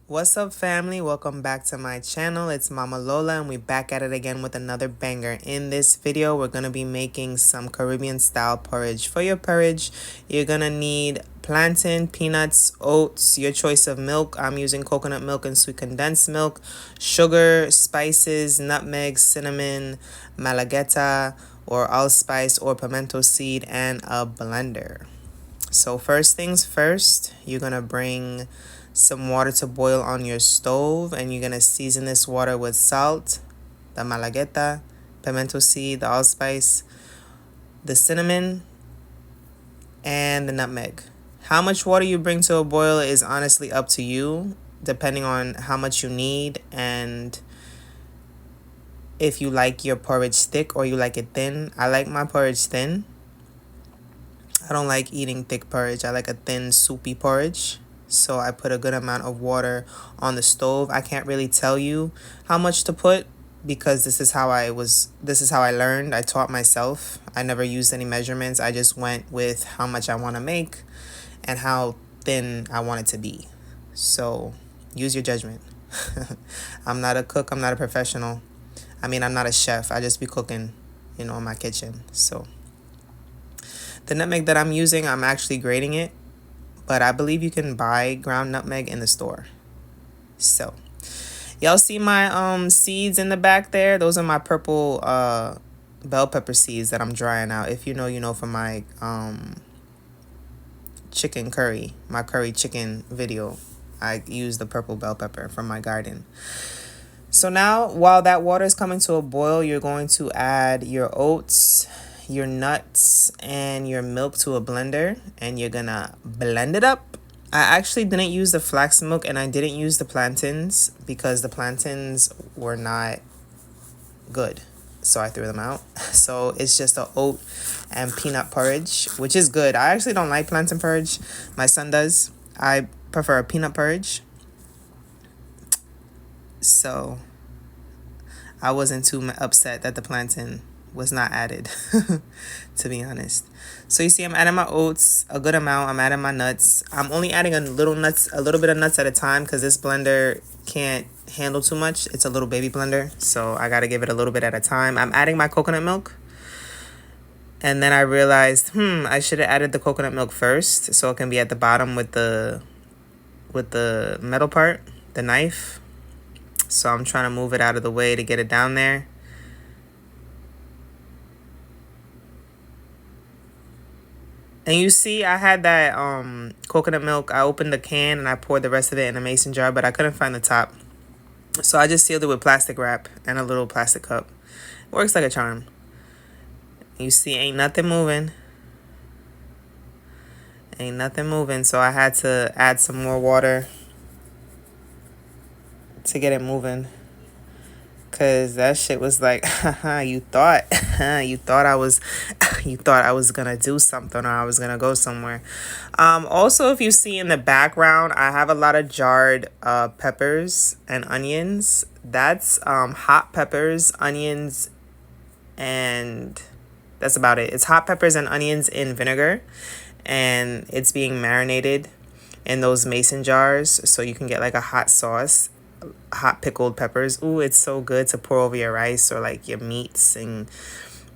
What's up, family? Welcome back to my channel. It's Mama Lola and we're back at it again with another banger. In this video, we're going to be making some Caribbean style porridge. For your porridge, you're going to need plantain, peanuts, oats, your choice of milk. I'm using coconut milk and sweet condensed milk, sugar, spices, nutmeg, cinnamon, malagueta or allspice or pimento seed, and a blender. So first things first, you're going to bring some water to boil on your stove, and you're going to season this water with salt, the malagueta, pimento seed, the allspice, the cinnamon, and the nutmeg. How much water you bring to a boil is honestly up to you, depending on how much you need and if you like your porridge thick or you like it thin. I like my porridge thin. I don't like eating thick porridge. I like a thin, soupy porridge. So I put a good amount of water on the stove. I can't really tell you how much to put because this is how I learned. I taught myself. I never used any measurements. I just went with how much I want to make and how thin I want it to be. So use your judgment. I'm not a cook. I'm not a professional. I'm not a chef. I just be cooking, in my kitchen. So the nutmeg that I'm using, I'm actually grating it, but I believe you can buy ground nutmeg in the store. So y'all see my seeds in the back there? Those are my purple bell pepper seeds that I'm drying out. If you know, you know, from my chicken curry, my curry chicken video, I use the purple bell pepper from my garden. So now, while that water is coming to a boil, you're going to add your oats, your nuts, and your milk to a blender, and you're gonna blend it up. I actually didn't use the flax milk and I didn't use the plantains because the plantains were not good, so I threw them out. So it's just a oat and peanut porridge, which is good. I actually don't like plantain porridge. My son does. I prefer a peanut porridge. So I wasn't too upset that the plantain was not added, to be honest. So you see, I'm adding my oats, a good amount. I'm adding my nuts. I'm only adding a little bit of nuts at a time because this blender can't handle too much. It's a little baby blender, so I got to give it a little bit at a time. I'm adding my coconut milk. And then I realized, I should have added the coconut milk first so it can be at the bottom with the metal part, the knife. So I'm trying to move it out of the way to get it down there. And you see, I had that coconut milk. I opened the can and I poured the rest of it in a mason jar, but I couldn't find the top. So I just sealed it with plastic wrap and a little plastic cup. It works like a charm. You see, ain't nothing moving. Ain't nothing moving. So I had to add some more water to get it moving. Cause that shit was like, you thought I was gonna do something or I was gonna go somewhere. Also, if you see in the background, I have a lot of jarred peppers and onions. That's hot peppers, onions, and that's about it. It's hot peppers and onions in vinegar, and it's being marinated in those mason jars so you can get like a hot sauce. Hot pickled peppers. Ooh, it's so good to pour over your rice or like your meats and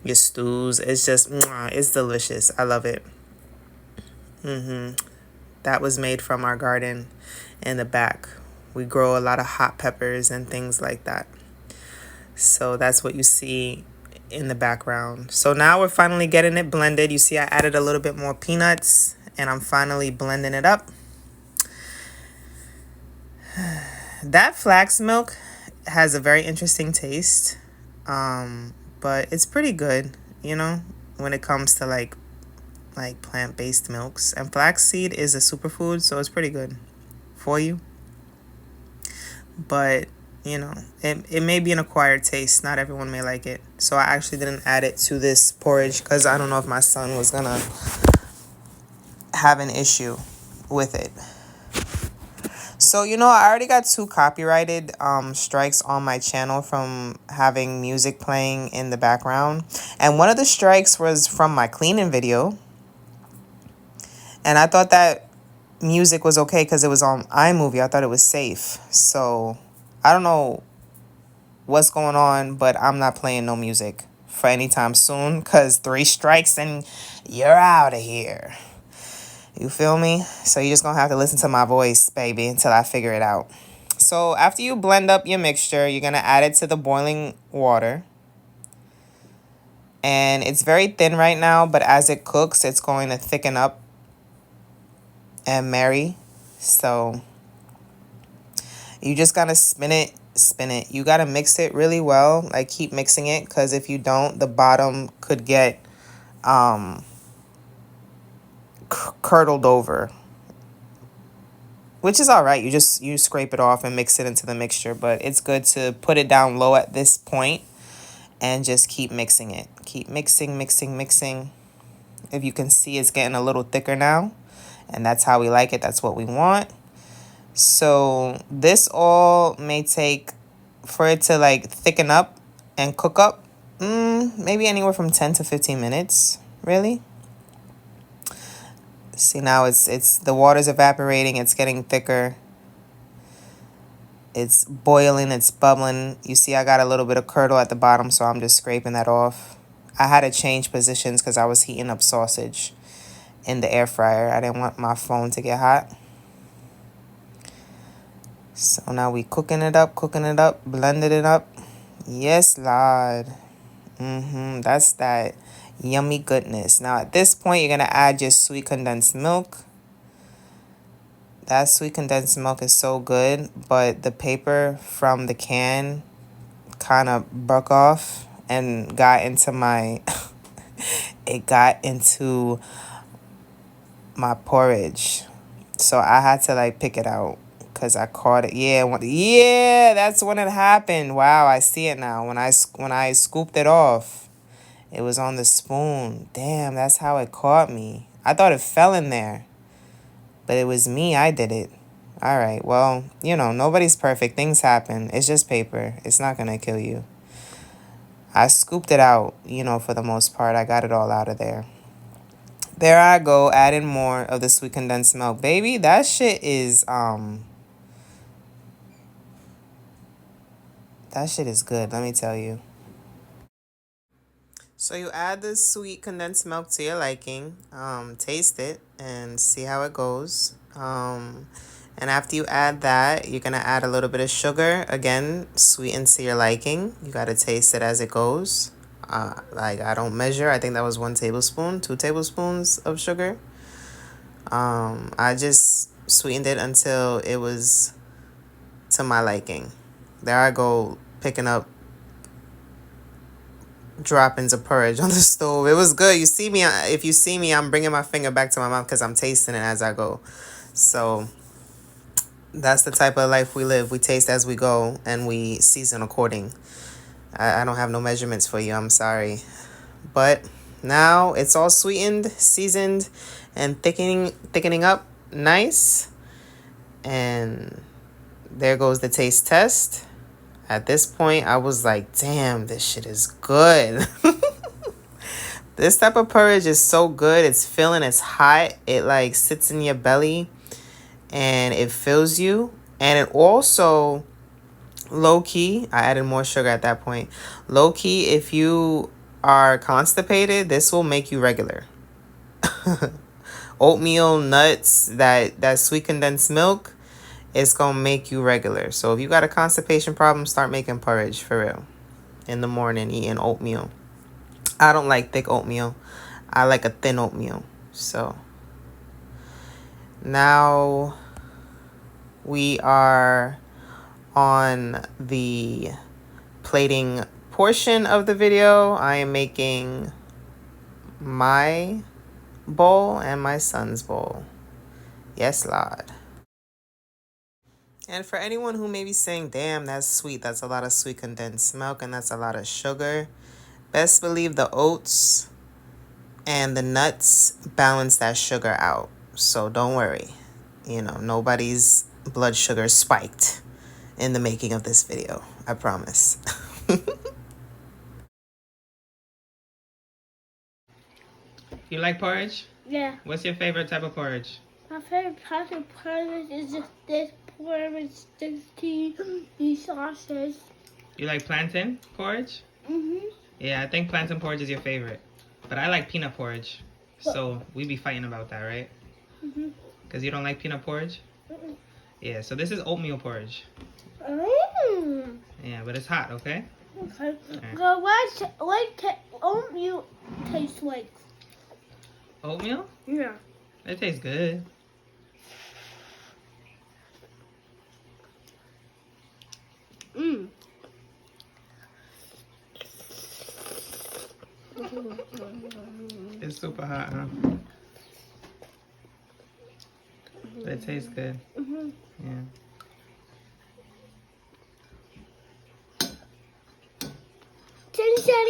your stews. It's just, it's delicious. I love it. That was made from our garden in the back. We grow a lot of hot peppers and things like that. So that's what you see in the background. So now we're finally getting it blended. You see I added a little bit more peanuts and I'm finally blending it up. That flax milk has a very interesting taste, but it's pretty good, when it comes to like plant-based milks. And flaxseed is a superfood, so it's pretty good for you. But, it may be an acquired taste. Not everyone may like it. So I actually didn't add it to this porridge because I don't know if my son was going to have an issue with it. So, I already got 2 copyrighted strikes on my channel from having music playing in the background. And one of the strikes was from my cleaning video. And I thought that music was okay because it was on iMovie. I thought it was safe. So I don't know what's going on, but I'm not playing no music for anytime soon because 3 strikes and you're out of here. You feel me? So you're just gonna have to listen to my voice, baby, until I figure it out. So after you blend up your mixture, you're gonna add it to the boiling water. And it's very thin right now, but as it cooks, it's going to thicken up and marry. So you just gotta spin it. You gotta mix it really well. Like, keep mixing it, because if you don't, the bottom could get curdled over, which is all right. You scrape it off and mix it into the mixture, but it's good to put it down low at this point and just keep mixing it. Keep mixing. If you can see, it's getting a little thicker now, and that's how we like it. That's what we want. So this all may take, for it to like thicken up and cook up, maybe anywhere from 10 to 15 minutes, really. See, now it's the water's evaporating, it's getting thicker. It's boiling, it's bubbling. You see I got a little bit of curdle at the bottom, so I'm just scraping that off. I had to change positions because I was heating up sausage in the air fryer. I didn't want my phone to get hot. So now we cooking it up, blending it up. Yes, Lord. That's that yummy goodness. Now at this point, you're going to add your sweet condensed milk. That sweet condensed milk is so good, but the paper from the can kind of broke off and got into my it got into my porridge. So I had to like pick it out because I caught it. Yeah, that's when it happened. Wow, I see it now. When I scooped it off, it was on the spoon. Damn, that's how it caught me. I thought it fell in there, but it was me. I did it. All right, well, nobody's perfect. Things happen. It's just paper. It's not going to kill you. I scooped it out, for the most part. I got it all out of there. There I go, adding more of the sweet condensed milk. Baby, that shit is, that shit is good, let me tell you. So you add the sweet condensed milk to your liking, taste it, and see how it goes. And after you add that, you're going to add a little bit of sugar. Again, sweeten to your liking. You got to taste it as it goes. Like, I don't measure. I think that was 1 tablespoon, 2 tablespoons of sugar. I just sweetened it until it was to my liking. There I go, picking up droppings of porridge on the stove. It was good. If you see me, I'm bringing my finger back to my mouth because I'm tasting it as I go. So that's the type of life we live. We taste as we go, and we season according. I don't have no measurements for you. I'm sorry. But now it's all sweetened, seasoned, and thickening up nice. And there goes the taste test. At this point, I was like, damn, this shit is good. This type of porridge is so good. It's filling, it's hot. It like sits in your belly and it fills you. And it also, low-key, I added more sugar at that point. Low-key, if you are constipated, this will make you regular. Oatmeal, nuts, that sweet condensed milk, it's going to make you regular. So if you got a constipation problem, start making porridge for real. In the morning, eating oatmeal. I don't like thick oatmeal. I like a thin oatmeal. So now we are on the plating portion of the video. I am making my bowl and my son's bowl. Yes, Lord. And for anyone who may be saying, damn, that's sweet. That's a lot of sweet condensed milk and that's a lot of sugar. Best believe the oats and the nuts balance that sugar out. So don't worry. Nobody's blood sugar spiked in the making of this video. I promise. You like porridge? Yeah. What's your favorite type of porridge? My favorite part of porridge is just this porridge sticky sauces. You like plantain porridge? Yeah, I think plantain porridge is your favorite. But I like peanut porridge. So we be fighting about that, right? Because you don't like peanut porridge? Yeah, so this is oatmeal porridge. Yeah, but it's hot, okay? Okay. Right. So what oatmeal taste like? Oatmeal? Yeah. It tastes good. It's super hot, huh? But it tastes good. Yeah. Sunny.